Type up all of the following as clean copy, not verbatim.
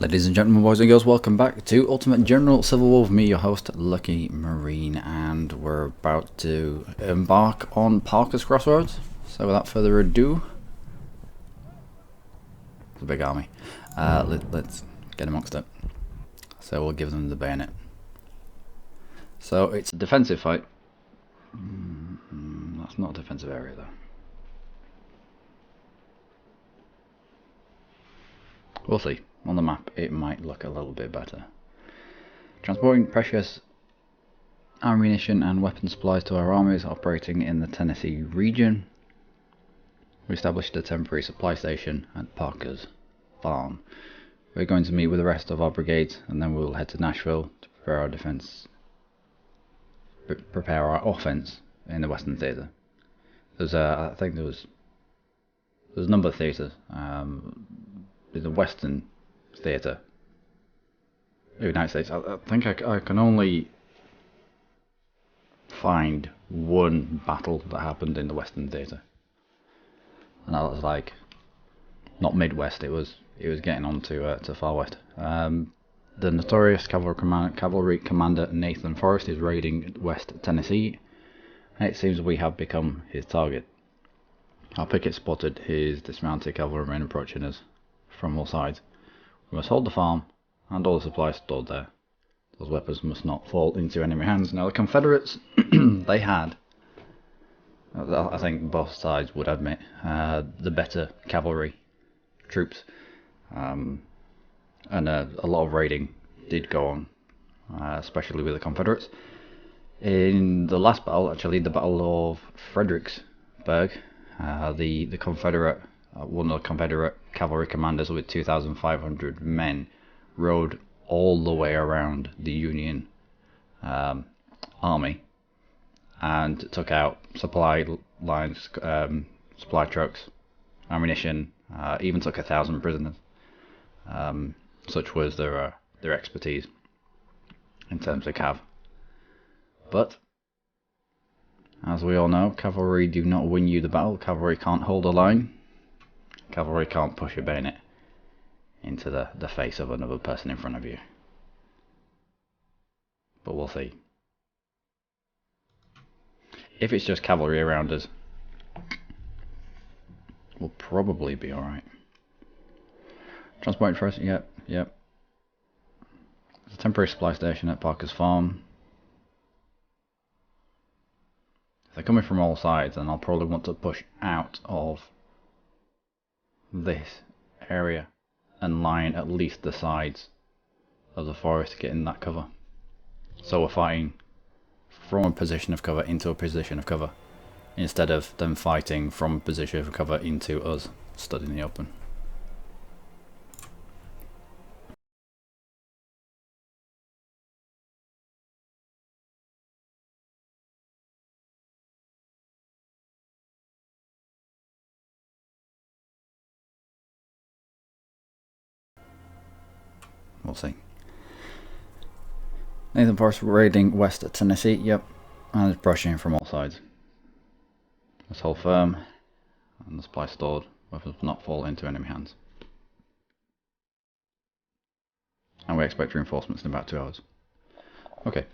Ladies and gentlemen, boys and girls, welcome back to Ultimate General Civil War with me, your host, Luckymarine, and we're about to embark on Parker's Crossroads. So without further ado, it's a big army. Let's get amongst it. So we'll give them the bayonet. So it's a defensive fight. That's not a defensive area though. We'll see. On the map it might look a little bit better. Transporting precious ammunition and weapon supplies to our armies operating in the Tennessee region. We established a temporary supply station at Parker's Farm. We're going to meet with the rest of our brigades and then we'll head to Nashville to prepare our defense, prepare our offense in the Western Theater. I think there's a number of theaters. The Western Theater, the United States. I think I can only find one battle that happened in the Western Theater, and that was like not Midwest. It was getting on to Far West. The notorious cavalry commander Nathan Forrest is raiding West Tennessee, and it seems we have become his target. Our picket spotted his dismounted cavalrymen approaching us from all sides. We must hold the farm and all the supplies stored there. Those weapons must not fall into enemy hands. Now the Confederates, they had, I think both sides would admit, the better cavalry troops, and a lot of raiding did go on, especially with the Confederates. In the last battle, actually the Battle of Fredericksburg, the Confederate, one of the Confederate cavalry commanders with 2,500 men rode all the way around the Union army and took out supply lines, supply trucks, ammunition, even took 1,000 prisoners. Such was their expertise in terms of cav. But as we all know, cavalry do not win you the battle. Cavalry can't hold a line. Cavalry can't push a bayonet into the face of another person in front of you. But we'll see. If it's just cavalry around us, we'll probably be alright. Transporting first, yep. There's a temporary supply station at Parker's Farm. If they're coming from all sides, then I'll probably want to push out of this area and line at least the sides of the forest to get in that cover. So we're fighting from a position of cover into a position of cover, instead of them fighting from a position of cover into us stood in the open. We'll see. Nathan Forrest raiding West Tennessee, yep, and it's brushing from all sides. Let's hold firm, and the supply stored, weapons will not fall into enemy hands. And we expect reinforcements in about 2 hours. Okay.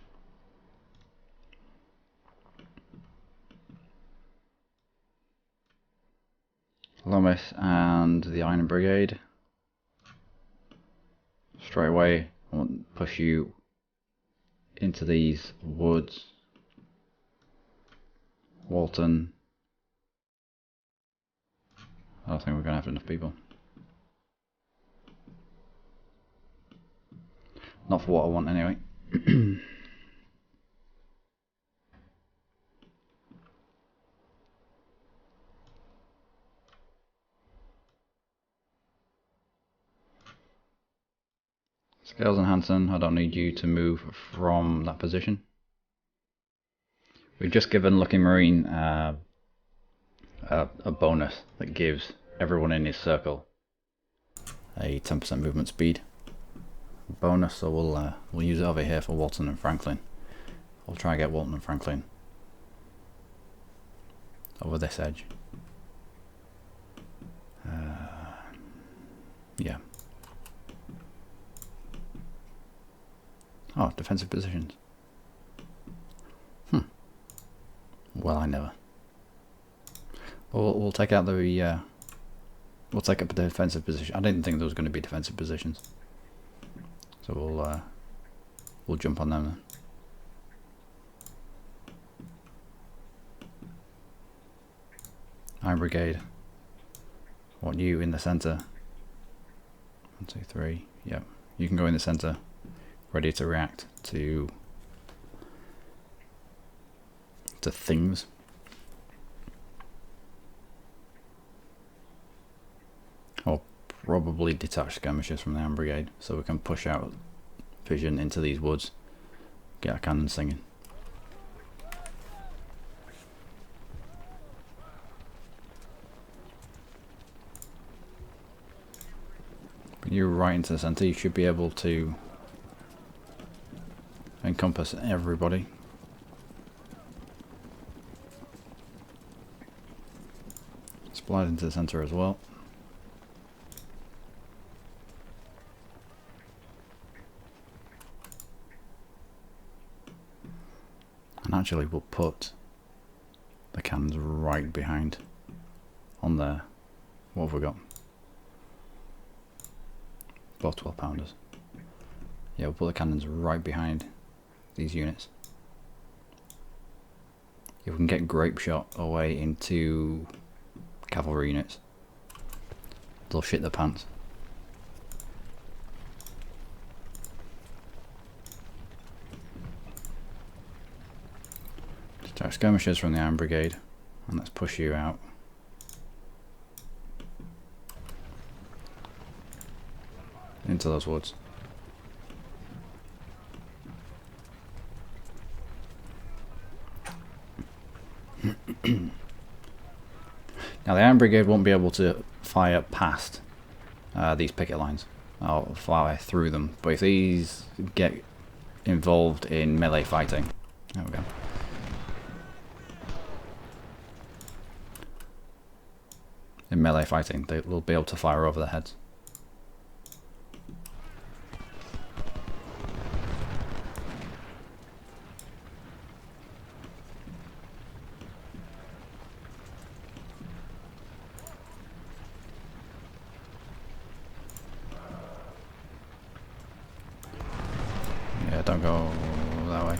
Lomas and the Iron Brigade. Straight away, I want to push you into these woods. Walton. I don't think we're going to have enough people. Not for what I want anyway. Scales and Hanson, I don't need you to move from that position. We've just given Luckymarine a bonus that gives everyone in his circle a 10% movement speed bonus, so we'll use it over here for Walton and Franklin. I'll try and get Walton and Franklin over this edge. Yeah. Oh, defensive positions. Well, I never. We'll take out the we'll take up a defensive position. I didn't think there was going to be defensive positions, so we'll jump on them then. Iron Brigade. I want you in the centre. 1, 2, 3. Yep, you can go in the centre, ready to react to things. I'll probably detach skirmishers from the Iron Brigade so we can push out vision into these woods, get our cannons singing. When you're right into the centre, you should be able to encompass everybody. Slide into the centre as well. And actually we'll put the cannons right behind on there. What have we got? Both 12 pounders. Yeah, we'll put the cannons right behind these units. If we can get grape shot away into cavalry units, they'll shit their pants. Start skirmishers from the Iron Brigade, and let's push you out. Into those woods. Now the Iron Brigade won't be able to fire past these picket lines. I'll fire through them, but if these get involved in melee fighting, there we go. In melee fighting, they will be able to fire over their heads. Yeah, don't go that way.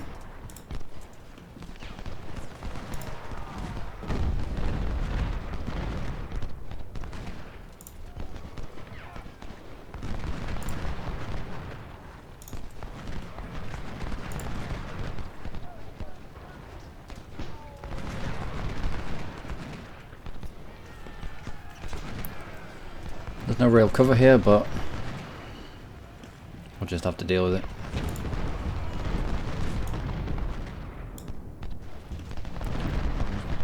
There's no real cover here, but we'll just have to deal with it.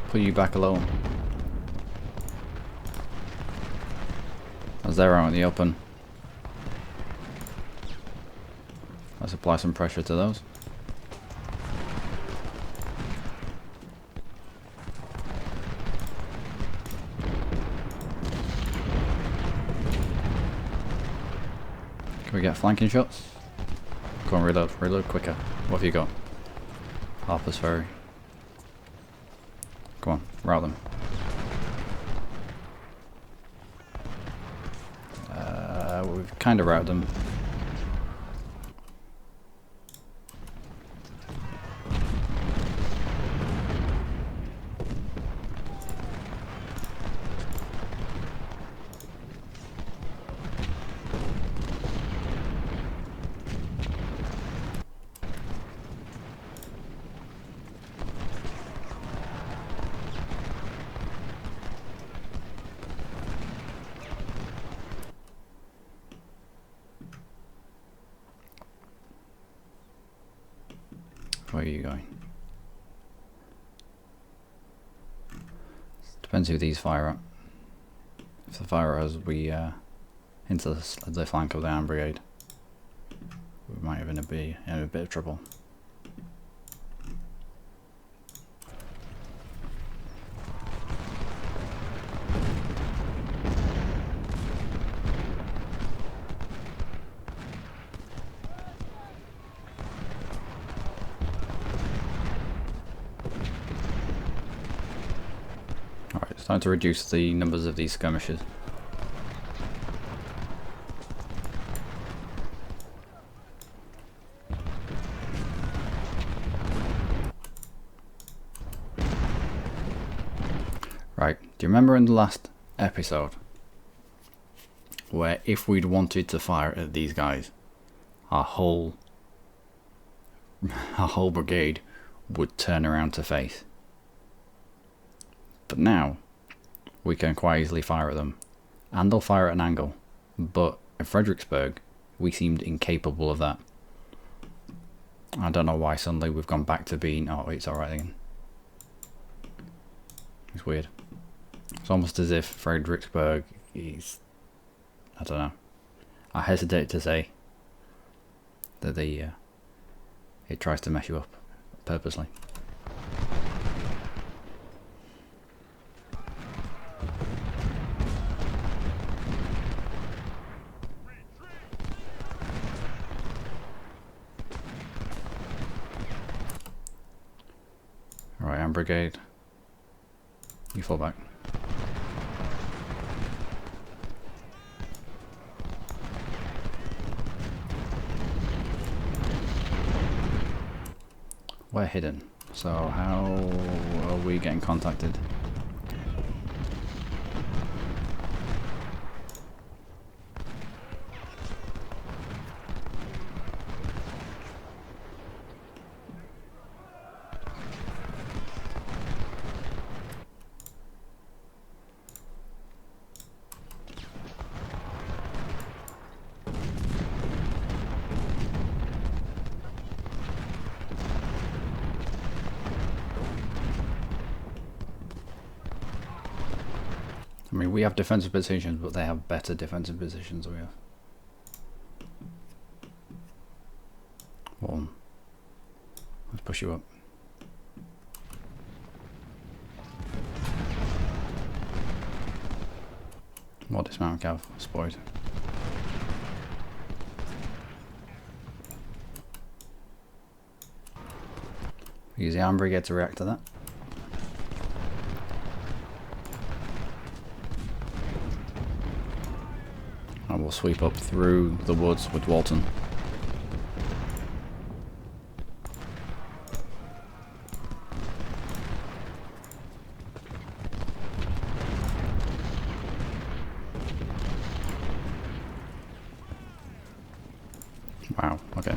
Put you back alone. As they're out in the open, let's apply some pressure to those. Can we get flanking shots? Go on, reload quicker. What have you got? Harper's Ferry. Come on, rout them. We've kind of routed them. Where are you going? Depends who these fire at. If the fire as we into the flank of the Iron Brigade, we might even be in a bit of trouble. Time to reduce the numbers of these skirmishers. Right, do you remember in the last episode where if we'd wanted to fire at these guys, our whole brigade would turn around to face? But now we can quite easily fire at them, and they'll fire at an angle, but in Fredericksburg we seemed incapable of that. I don't know why suddenly we've gone back to being, oh it's alright again. It's weird. It's almost as if Fredericksburg is, I don't know, I hesitate to say that it tries to mess you up purposely. Alright, Am Brigade, you fall back. We're hidden, so how are we getting contacted? I mean, we have defensive positions, but they have better defensive positions than we have. Well, let's push you up. More dismount cav, spotted. Use the Am Brigade to react to that. And we'll sweep up through the woods with Walton. Wow, okay.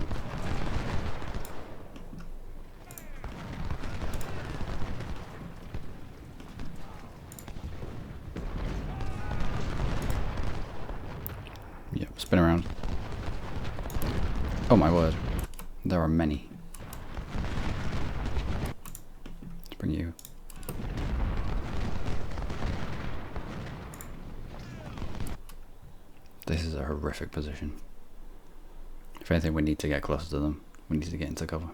Yep, spin around. Oh my word. There are many. Let's bring you. This is a horrific position. If anything, we need to get closer to them. We need to get into cover.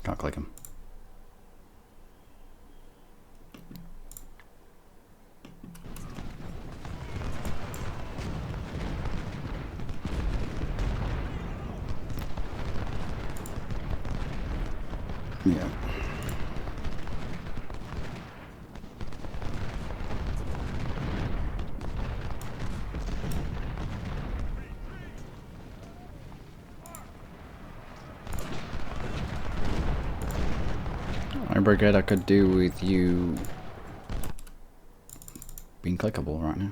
Can't click him. Yeah. Brigade, I could do with you being clickable right now.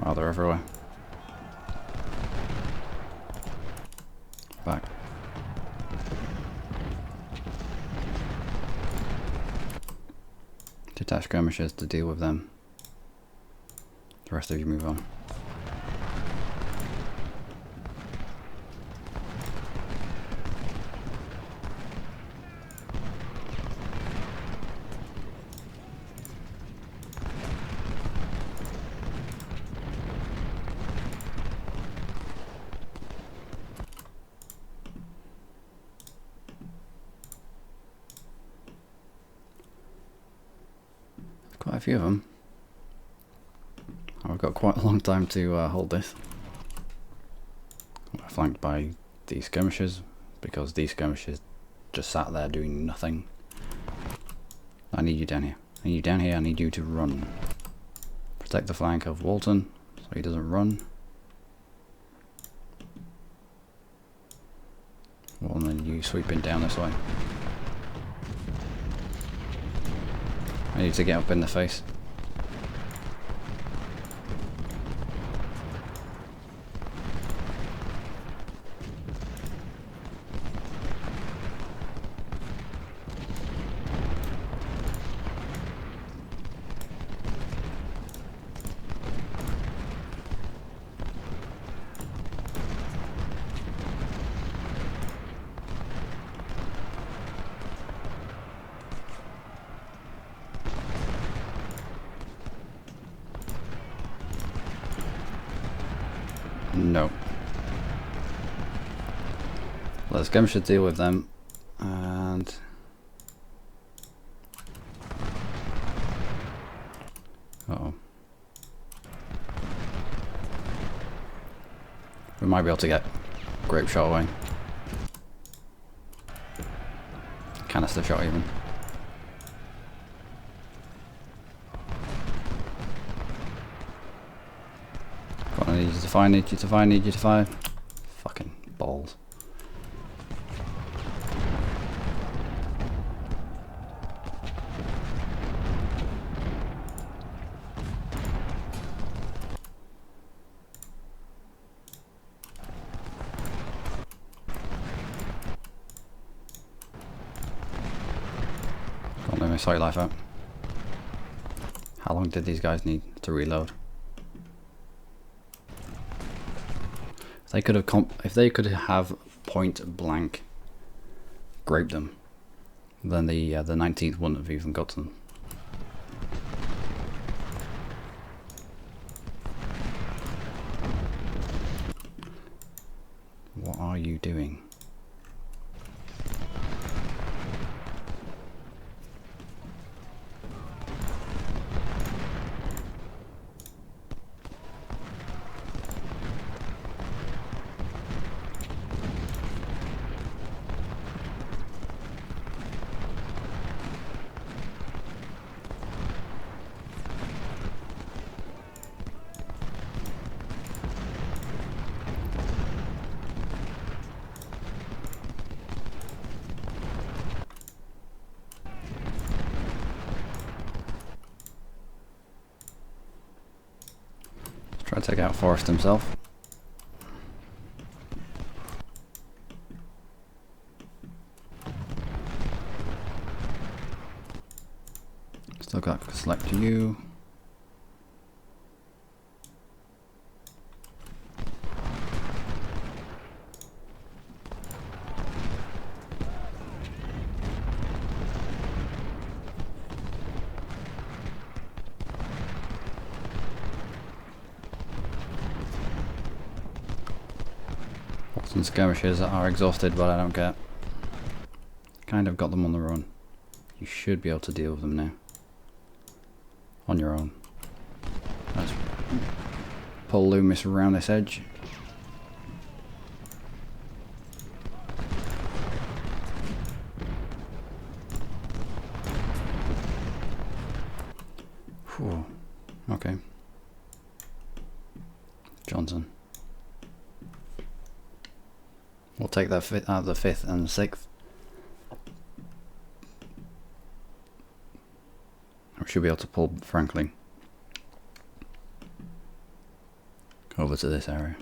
Wow, they're everywhere. Back. Detach skirmishers to deal with them. The rest of you move on. few of them. I've got quite a long time to hold this. We're flanked by these skirmishers, because these skirmishers just sat there doing nothing. I need you down here. I need you down here. I need you to run. Protect the flank of Walton so he doesn't run. Well, and then you sweeping down this way. I need to get up in the face. No. Let's skirmish should deal with them, and uh-oh. We might be able to get grape shot away. Canister shot even. I need you to fire, need you to fire, need you to fire. Fucking balls. Don't let me sort your life out. How long did these guys need to reload? If they could have point blank graped them, then the 19th wouldn't have even got to them. What are you doing? Try to take out Forrest himself. Still got to select you. Some skirmishers that are exhausted, but I don't care. Kind of got them on the run. You should be able to deal with them now. On your own. Let's pull Loomis around this edge. Whew. Okay. Johnson. We'll take that out of the 5th and 6th. We should be able to pull Franklin over to this area.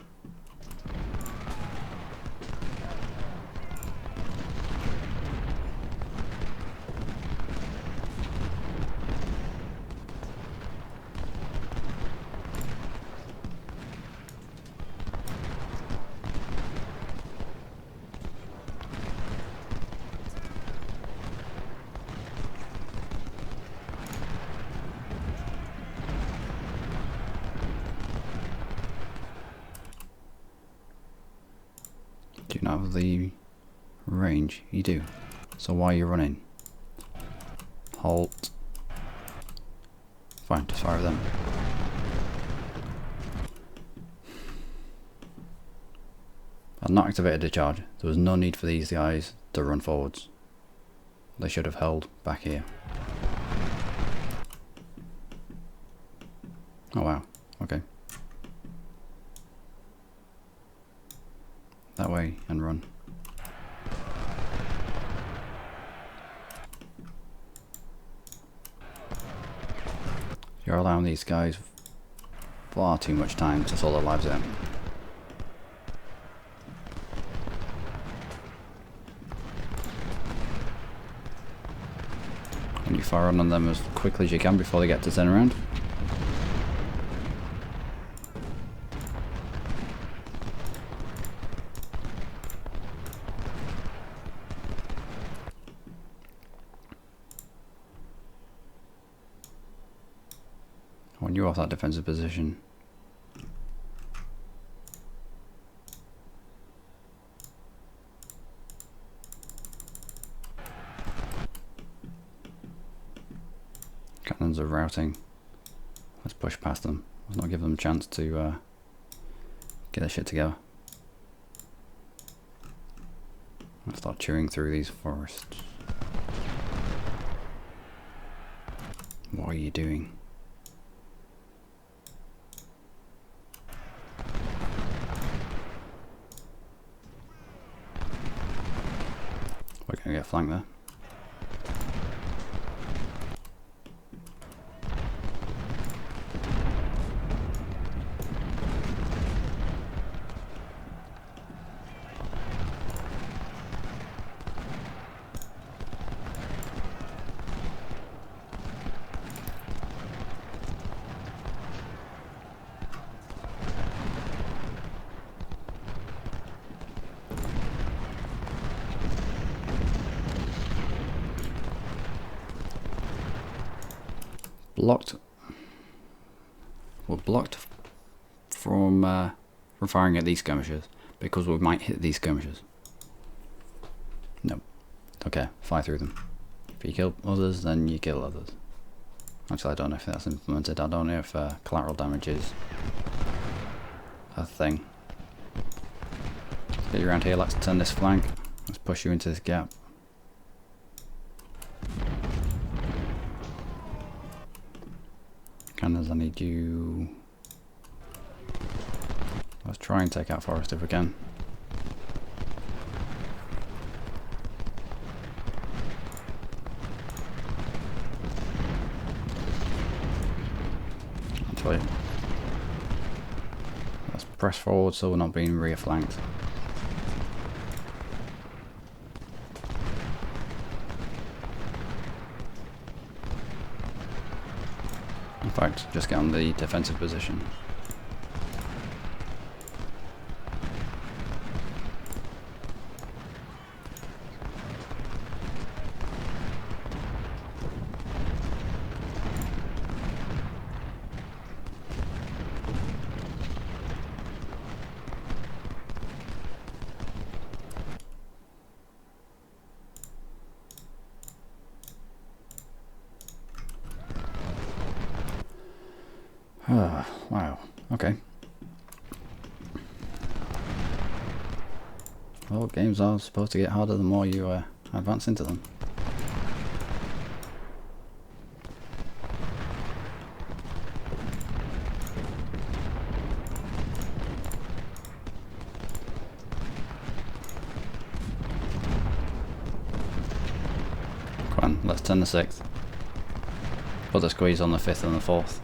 Do you not have the range? You do. So why are you running? Halt. Fine, just fire them. I've not activated the charge. There was no need for these guys to run forwards. They should have held back here. Oh wow, okay. That way and run. You're allowing these guys far too much time to sort their lives out. And you fire on them as quickly as you can before they get to turn around. When you're off that defensive position, cannons are routing. Let's push past them. Let's not give them a chance to get their shit together. Let's start chewing through these forests. What are you doing? We're going to get flanked there. We're blocked from firing at these skirmishers because we might hit these skirmishers. No. Okay, fire through them. If you kill others, then you kill others. Actually, I don't know if that's implemented. I don't know if collateral damage is a thing. Let's get you around here. Let's turn this flank. Let's push you into this gap. Cannons, I need you. Let's try and take out forest if we can. I'll tell you. Let's press forward so we're not being rear flanked. In fact, just get on the defensive position. Wow, okay. Well, games are supposed to get harder the more you advance into them. Come on, let's turn the 6th. Put the squeeze on the 5th and the 4th.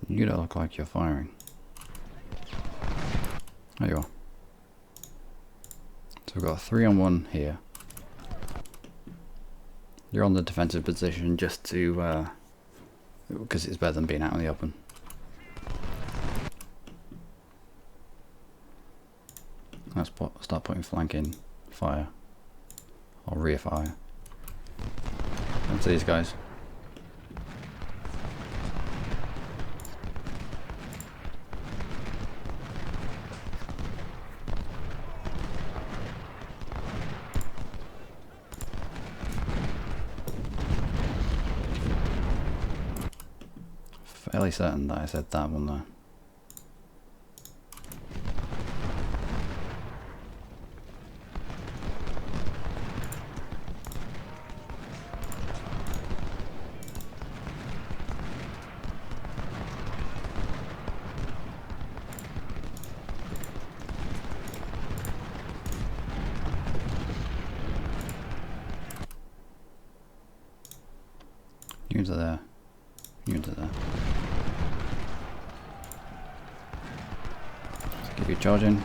You don't look like you're firing. There you are. So we've got a 3-on-1 here. You're on the defensive position just to, because it's better than being out in the open. Let's start putting flanking fire or rear fire into these guys. Fairly certain that I said that one there. Units are there. Units are there. Let's keep you charging.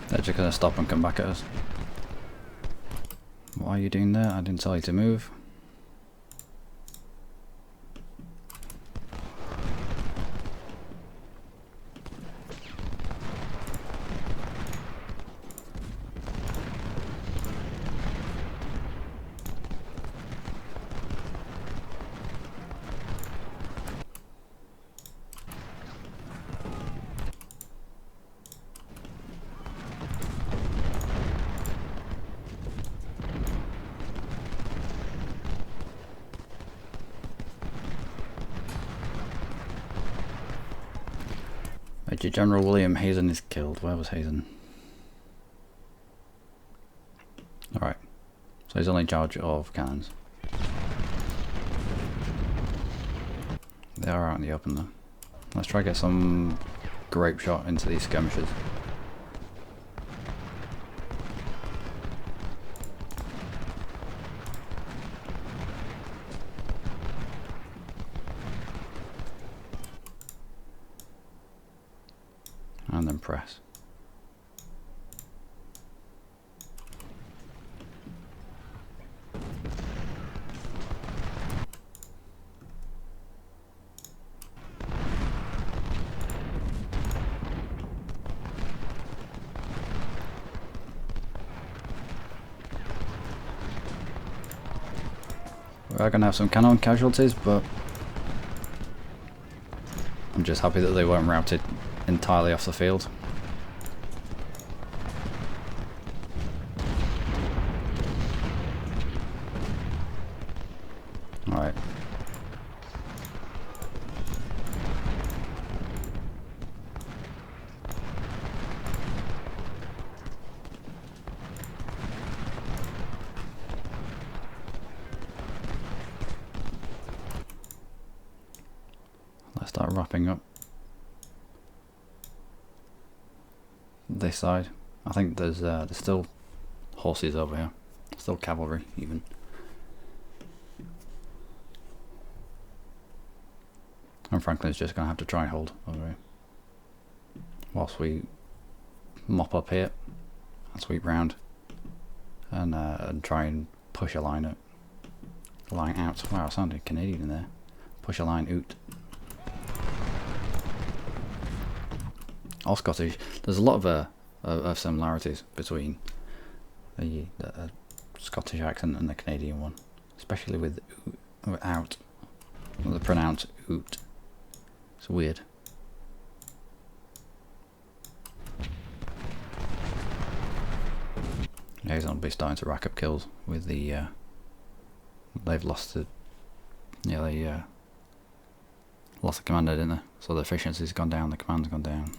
They're just going to stop and come back at us. What are you doing there? I didn't tell you to move. Major General William Hazen is killed. Where was Hazen? Alright, so he's only in charge of cannons. They are out in the open though. Let's try to get some grape shot into these skirmishers. And then press. We are going to have some cannon casualties, but I'm just happy that they weren't routed entirely off the field. Alright. Let's start wrapping up this side. I think there's still horses over here, still cavalry even. And Franklin's just going to have to try and hold over here whilst we mop up here and sweep round and try and push a line out. Wow, I sounded Canadian in there. Push a line out. All Scottish. There's a lot of similarities between the Scottish accent and the Canadian one, especially with out, the pronounce oot. It's weird. Yeah, he's going to be starting to rack up kills with the. They've lost the. Yeah, they lost the commander, didn't they? So the efficiency's gone down, the command's gone down.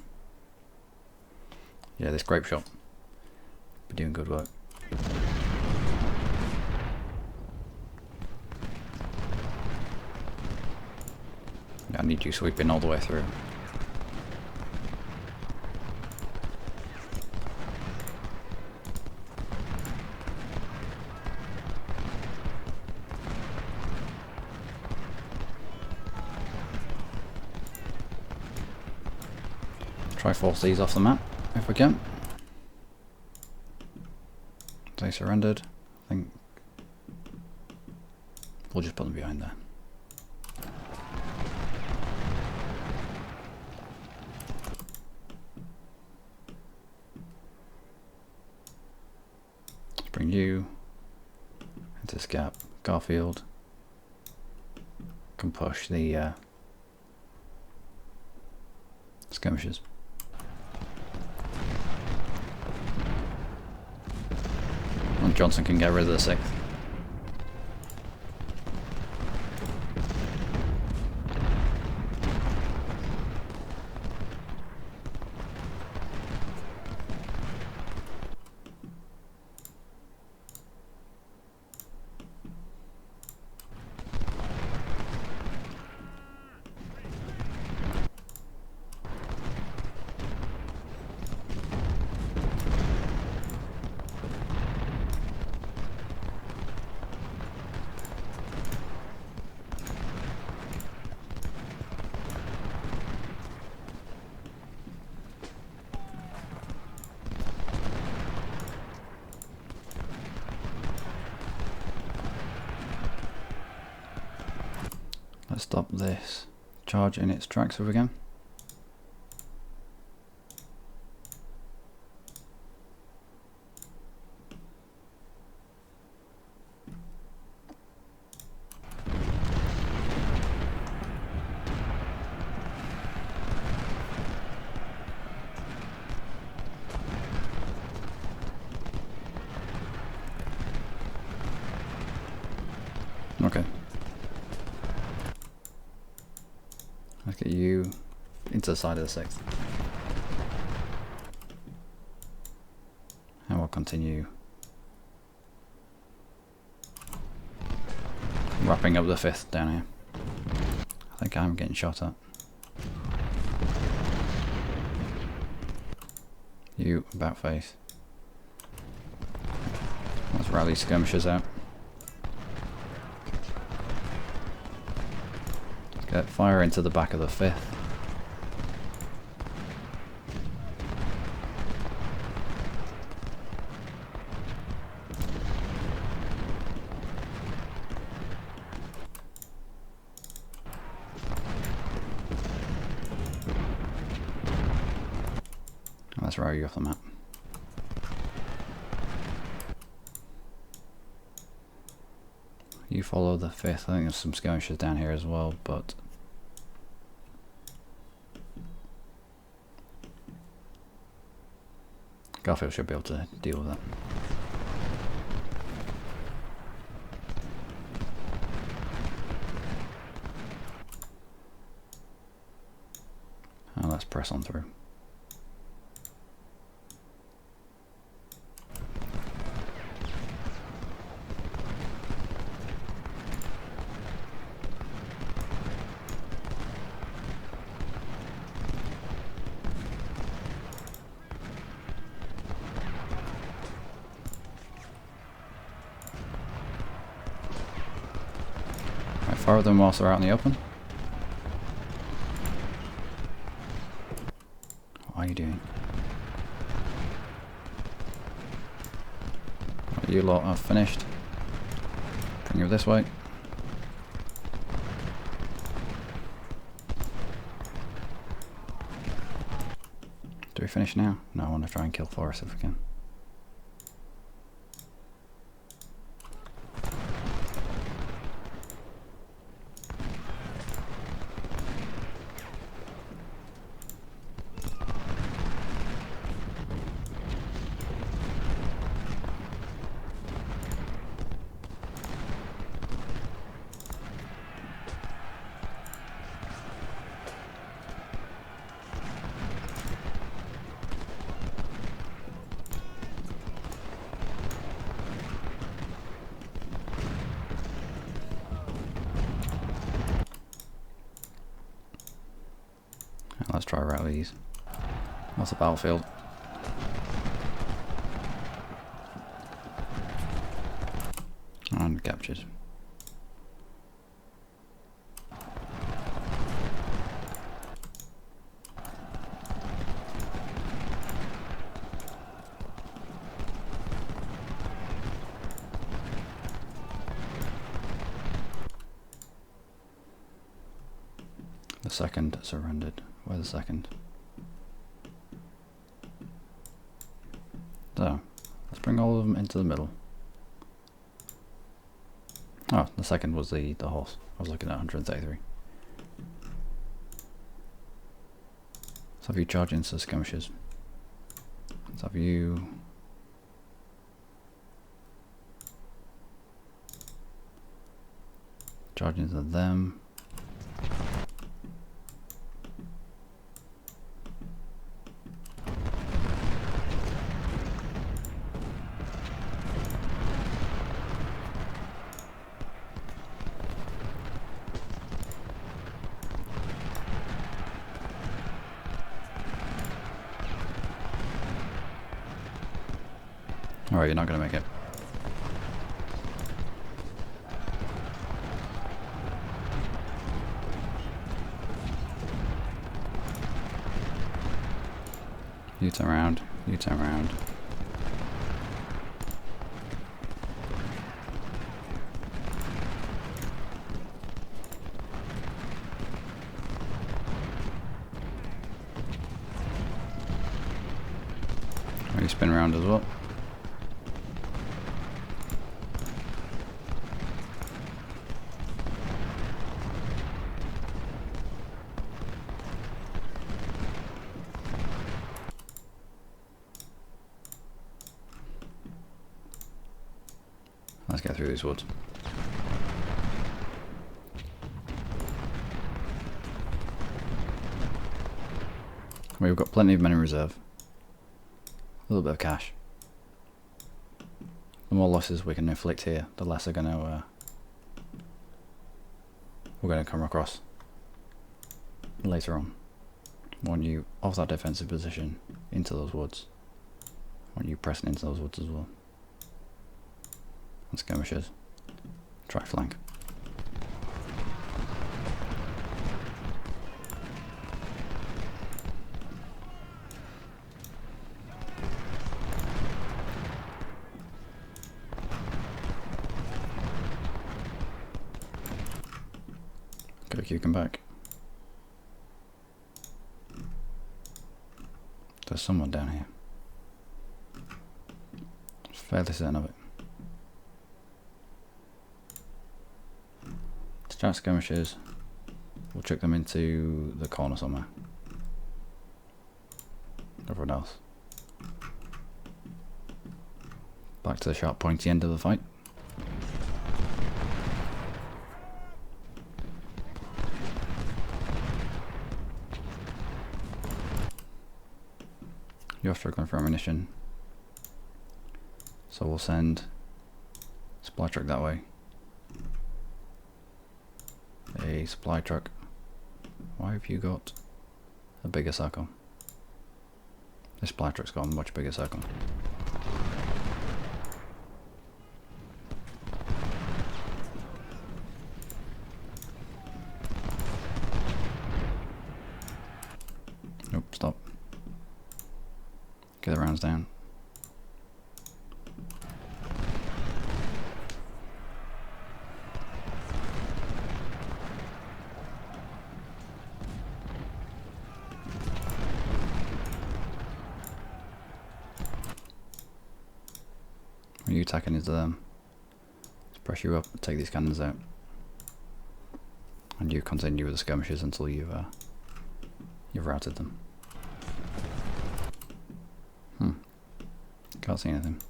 Yeah, this grape shot be doing good work. Yeah, I need you sweeping all the way through. Try force these off the map if we can. They surrendered. I think we'll just put them behind there. Let's bring you into this gap. Garfield can push the skirmishers. And Johnson can get rid of the 6th. Let's stop this charge in its tracks if we can. Okay. Let's get you into the side of the 6th. And we'll continue wrapping up the 5th down here. I think I'm getting shot at. You, about face. Let's rally skirmishers out. Get fire into the back of the 5th. Let's row you off the map. You follow the 5th. I think there's some skirmishers down here as well, but Garfield should be able to deal with that. Now let's press on through. Fire them whilst they're out in the open. What are you doing? Right, you lot are finished. Bring you this way. Do we finish now? No, I want to try and kill Forrest if we can. Let's try rallies. What's the battlefield? And captured. second surrendered. Where's the second? So, let's bring all of them into the middle. Oh, the second was the horse. I was looking at 133. Let's have you charge into the skirmishers. Let's have you... charge into them. Alright, you're not going to make it. You turn around, you turn around. You spin around as well. Let's get through these woods. We've got plenty of men in reserve. A little bit of cash. The more losses we can inflict here, the less are we're going to come across later on. I want you off that defensive position into those woods. I want you pressing into those woods as well. And skirmishers, try flank. Go, you come back. There's someone down here. I'm fairly certain of it. Start skirmishers. We'll chuck them into the corner somewhere. Everyone else. Back to the sharp pointy end of the fight. You're struggling for ammunition. So we'll send supply truck that way. A supply truck. Why have you got a bigger circle? This supply truck's got a much bigger circle. Nope, stop. Get the rounds down. When you attacking into them, let's press you up, take these cannons out, and you continue with the skirmishes until you've routed them. Can't see anything.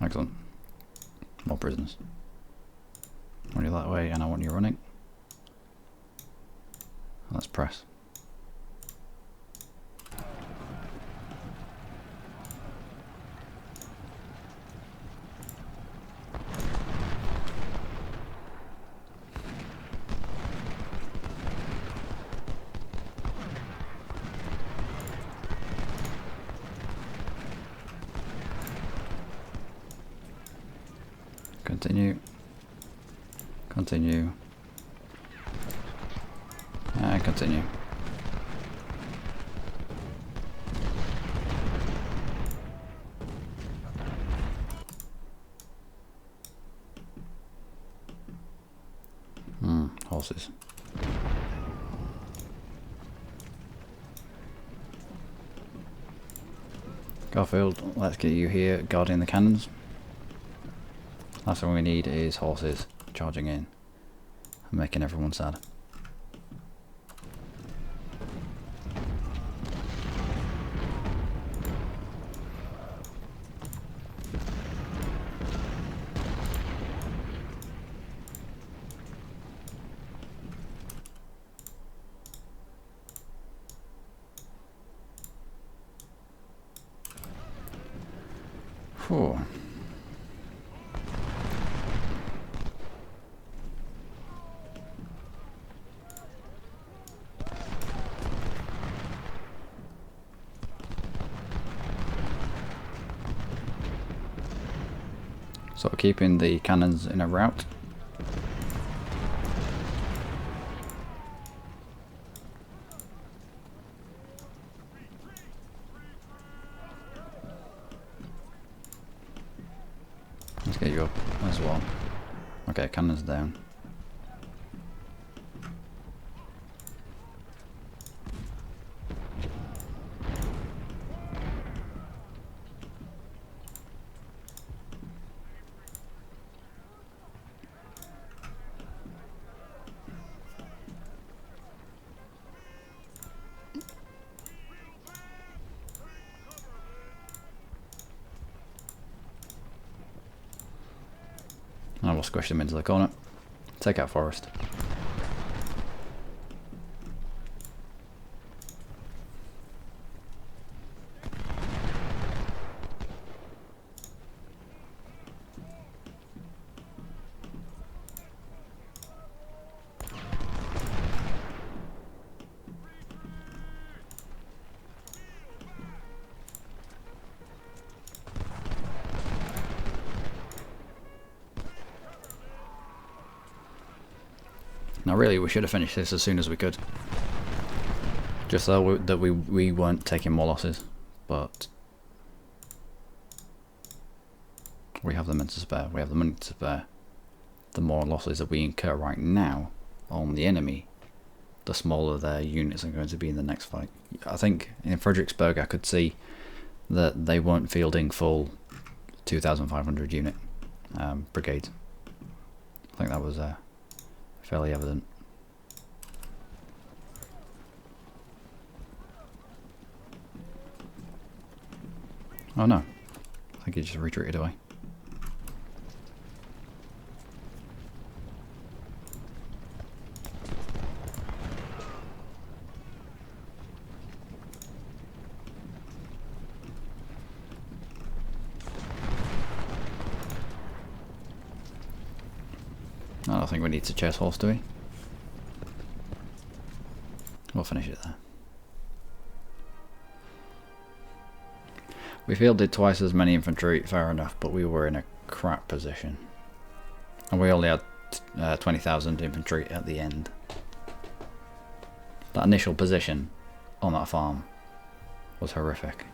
Excellent. More prisoners. I want you that way, and I want you running. Let's press. Continue, continue, and continue. Garfield, let's get you here guarding the cannons. Last thing we need is horses charging in and making everyone sad. Whew. So we're keeping the cannons in a route. Let's get you up as well. Okay, cannons down. I will squish them into the corner. Take out Forest. Now really we should have finished this as soon as we could. Just so that we weren't taking more losses, but we have the men to spare, we have the money to spare. The more losses that we incur right now on the enemy, the smaller their units are going to be in the next fight. I think in Fredericksburg I could see that they weren't fielding full 2,500 unit brigades. I think that was fairly evident. Oh no, I think he just retreated away. I don't think we need to chase horse, do we? We'll finish it there. We fielded twice as many infantry, fair enough, but we were in a crap position. And we only had 20,000 infantry at the end. That initial position on that farm was horrific.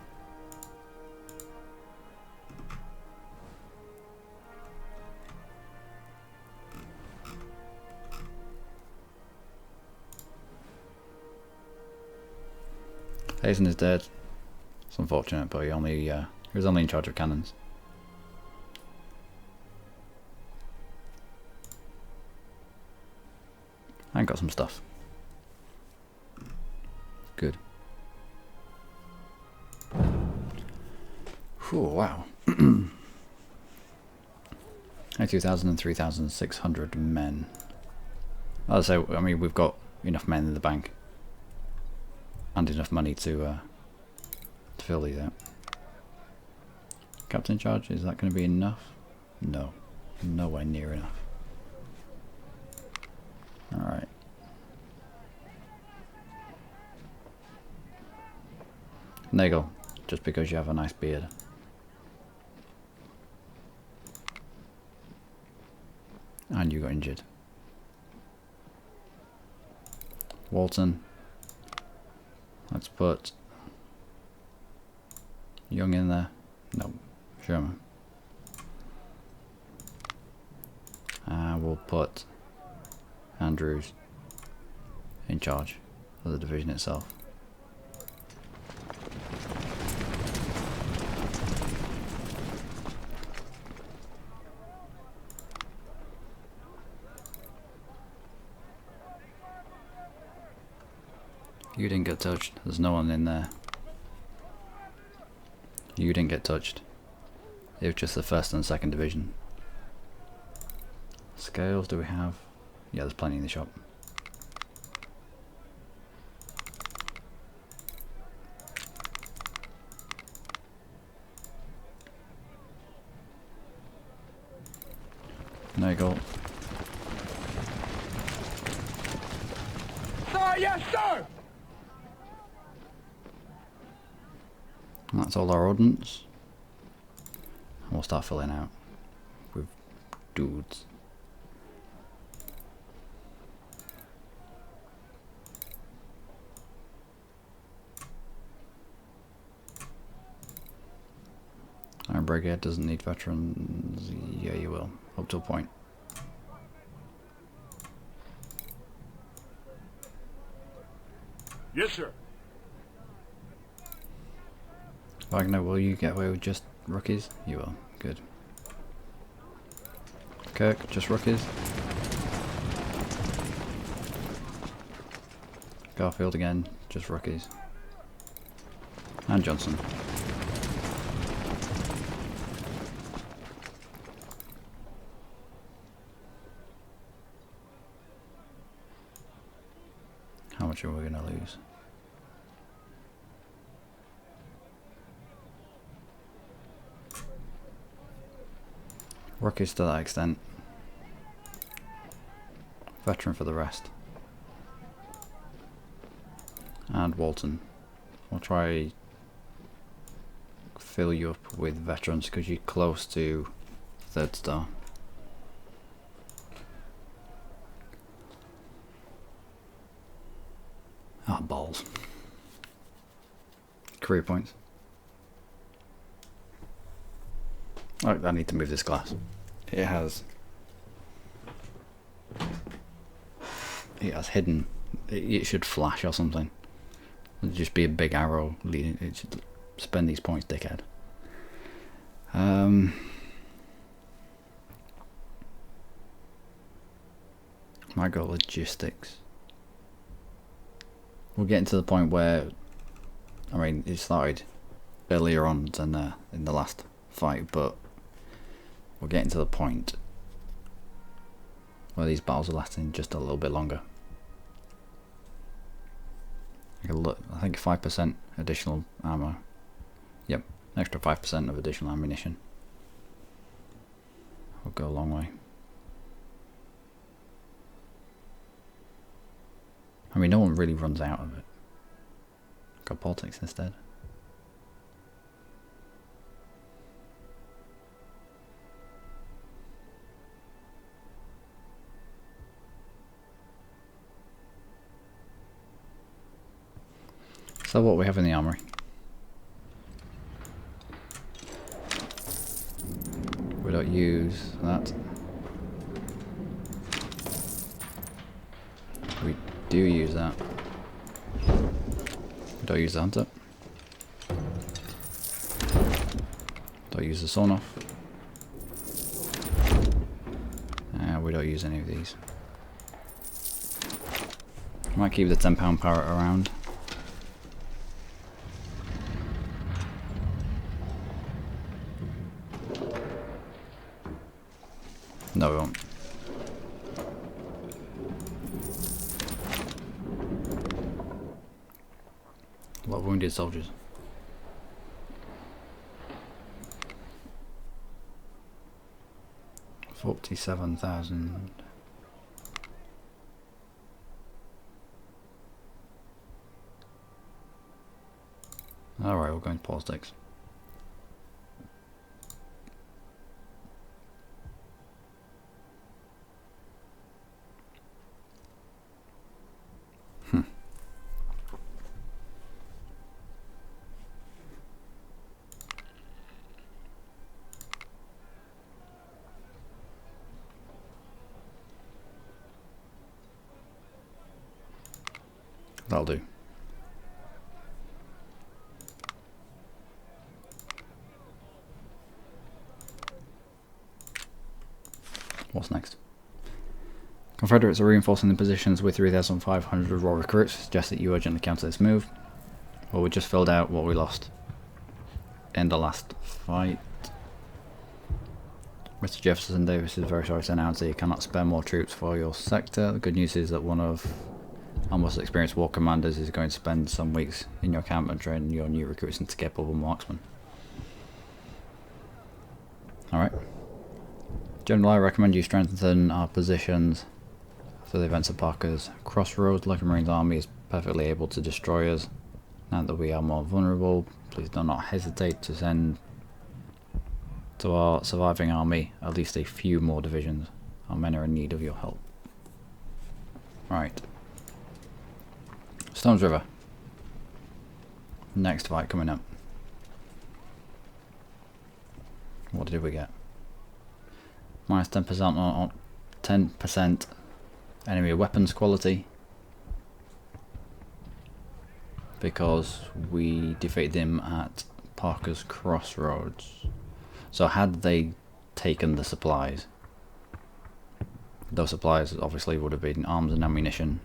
Hazen is dead. It's unfortunate, but he was only in charge of cannons. And got some stuff. Good. Whew, wow. 2,000 and 3,600 men. I'll say, I mean, we've got enough men in the bank. And enough money to fill these out. Captain in charge, is that going to be enough? No, nowhere near enough. Alright. Nagel, just because you have a nice beard. And you got injured. Walton. Let's put Young in there. No, Sherman. We'll put Andrews in charge of the division itself. You didn't get touched. There's no one in there. You didn't get touched. It was just the 1st and 2nd division. Scales do we have? Yeah, there's plenty in the shop. There you go. Sir, yes, sir! And that's all our ordnance. And we'll start filling out with dudes. Our brigade doesn't need veterans. Yeah, you will. Up to a point. Yes, sir. Wagner, will you get away with just rookies? You will. Good. Kirk, just rookies. Garfield again, just rookies. And Johnson. How much are we going to lose? Rookies to that extent. Veteran for the rest. And Walton. We'll try fill you up with veterans because you're close to 3rd star. Ah, balls. Career points. Oh, I need to move this glass. It has hidden. It should flash or something. It'll just be a big arrow leading. It should spend these points, dickhead. Might go logistics. We're getting to the point where, I mean, it started earlier on than in the last fight, but we're getting to the point where these battles are lasting just a little bit longer. I think 5% additional ammo. Yep, extra 5% of additional ammunition. Will go a long way. I mean, no one really runs out of it. Got politics instead. So what we have in the armory? We don't use that. We do use that. We don't use the hunter. Don't use the sawn off. We don't use any of these. Might keep the £10 parrot around. No, we won't. A lot of wounded soldiers. $47,000. Alright, we're going to politics. That'll do. What's next? Confederates are reinforcing the positions with 3,500 raw recruits. Suggest that you urgently counter this move. Well, we just filled out what we lost in the last fight. Mr. Jefferson Davis is very sorry to announce that you cannot spare more troops for your sector. The good news is that one of our most experienced war commanders is going to spend some weeks in your camp and train your new recruits into capable marksmen. Alright. General, I recommend you strengthen our positions after the events of Parker's Crossroads. Luckymarine army is perfectly able to destroy us. Now that we are more vulnerable, please do not hesitate to send to our surviving army at least a few more divisions. Our men are in need of your help. Right. Stones River. Next fight coming up. What did we get? Minus 10% on 10% enemy weapons quality. Because we defeated them at Parker's Crossroads. So had they taken the supplies, those supplies obviously would have been arms and ammunition,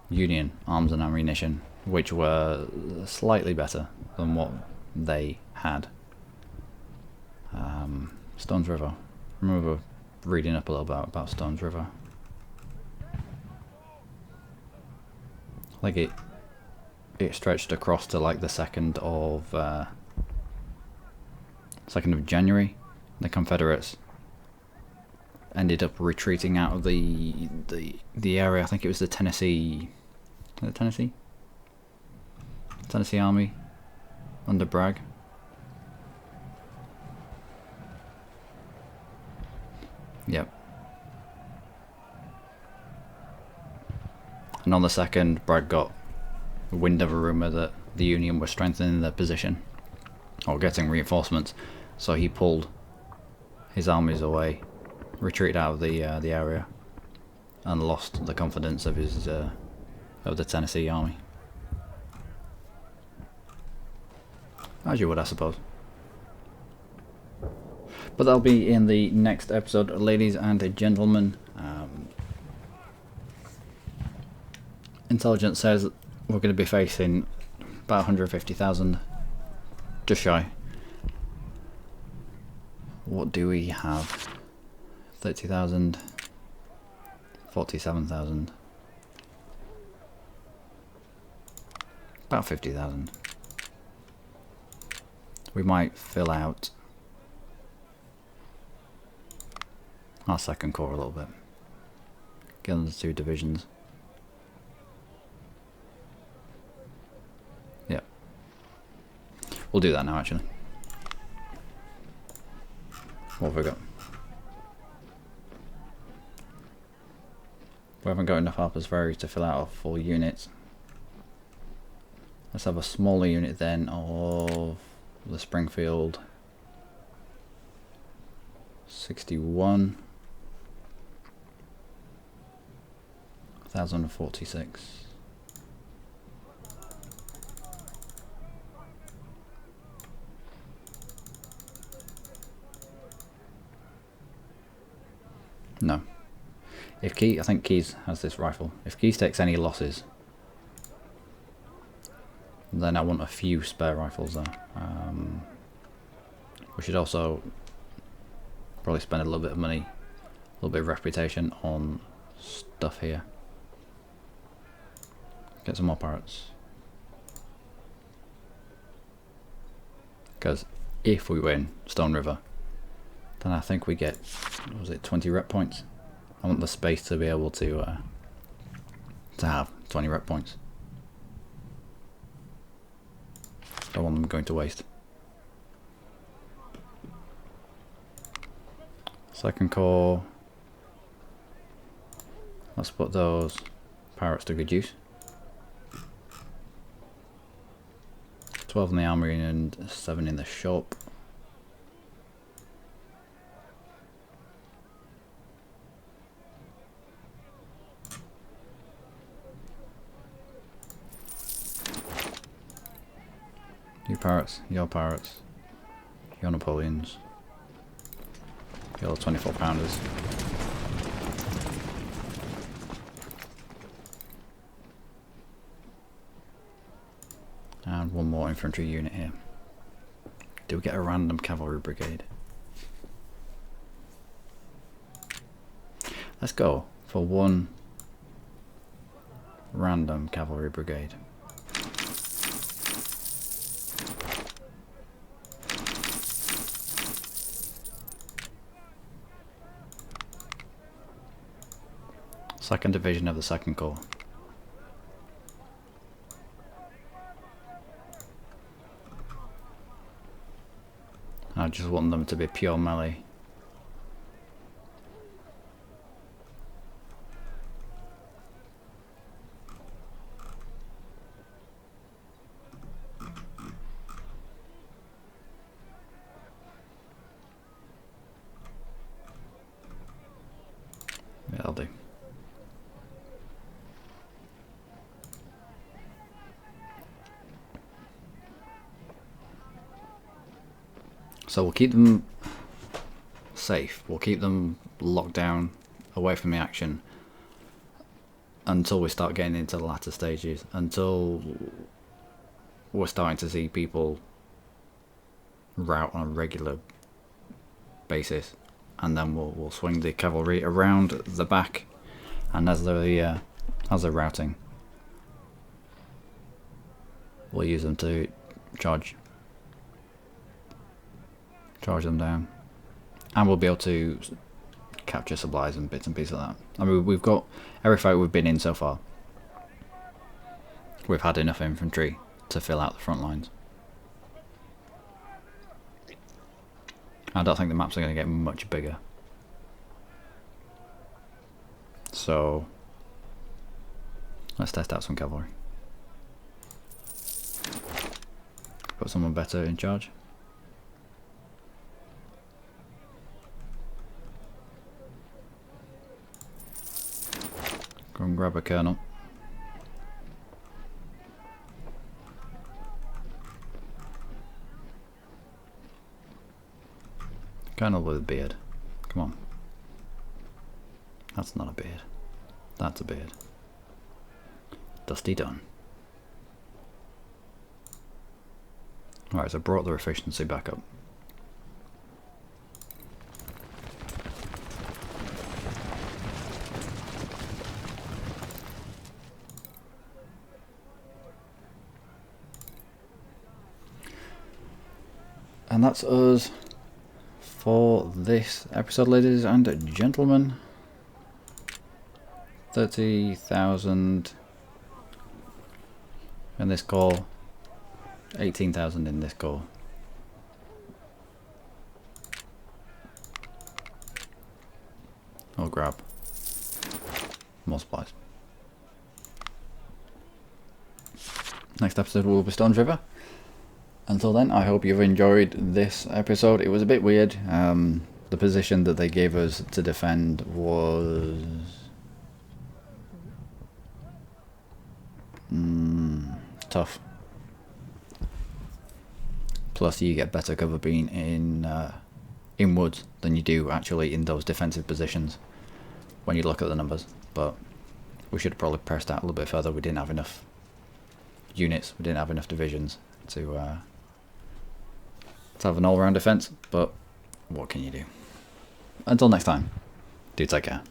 Union arms and ammunition, which were slightly better than what they had. Stones River. I remember reading up a little bit about Stones River. Like it stretched across to like the 2nd of January. The Confederates ended up retreating out of the area. I think it was the Tennessee Army under Bragg. Yep. And on the 2nd, Bragg got wind of a rumour that the Union was strengthening their position or getting reinforcements, so he pulled his armies away, retreated out of the area, and lost the confidence of his of the Tennessee Army. As you would, I suppose. But that'll be in the next episode, ladies and gentlemen. Intelligence says we're going to be facing about 150,000, just shy. What do we have? 30,000, 47,000, about 50,000. We might fill out our 2nd Corps a little bit. Get them to 2 divisions. Yep. We'll do that now, actually. What have we got? We haven't got enough Harper's Ferry to fill out our full units. Let's have a smaller unit then of the Springfield 61. 1046. No. I think Keyes has this rifle. If Keyes takes any losses, then I want a few spare rifles there. We should also probably spend a little bit of money, a little bit of reputation on stuff here. Get some more parrots. Because if we win Stone River, then I think we get, what was it, 20 rep points? I want the space to be able to have 20 rep points. Don't want them going to waste. 2nd Corps. Let's put those parrots to good use. 12 in the armory and 7 in the shop. Your parrots, your parrots, your Napoleons, your 24 pounders. And one more infantry unit here. Do we get a random cavalry brigade? Let's go for one random cavalry brigade. Second division of the Second Corps. I just want them to be pure melee. Yeah, that'll do. So we'll keep them safe, we'll keep them locked down, away from the action, until we start getting into the latter stages, until we're starting to see people rout on a regular basis, and then we'll swing the cavalry around the back, and as they're routing, we'll use them to charge them down, and we'll be able to capture supplies and bits and pieces like that. I mean, we've got every fight we've been in so far, we've had enough infantry to fill out the front lines. I don't think the maps are going to get much bigger, so let's test out some cavalry. Put someone better in charge. Go and grab a colonel. Colonel with a beard. Come on. That's not a beard. That's a beard. Dusty done. Alright, so brought their efficiency back up. And that's us for this episode, ladies and gentlemen. 30,000 in this call, 18,000 in this call. I'll grab more supplies. Next episode will be Stones River. Until then, I hope you've enjoyed this episode. It was a bit weird. The position that they gave us to defend was tough. Plus, you get better cover being in woods than you do actually in those defensive positions when you look at the numbers. But we should have probably pressed out a little bit further. We didn't have enough units. We didn't have enough divisions to have an all-round defense, but what can you do? Until next time, do take care.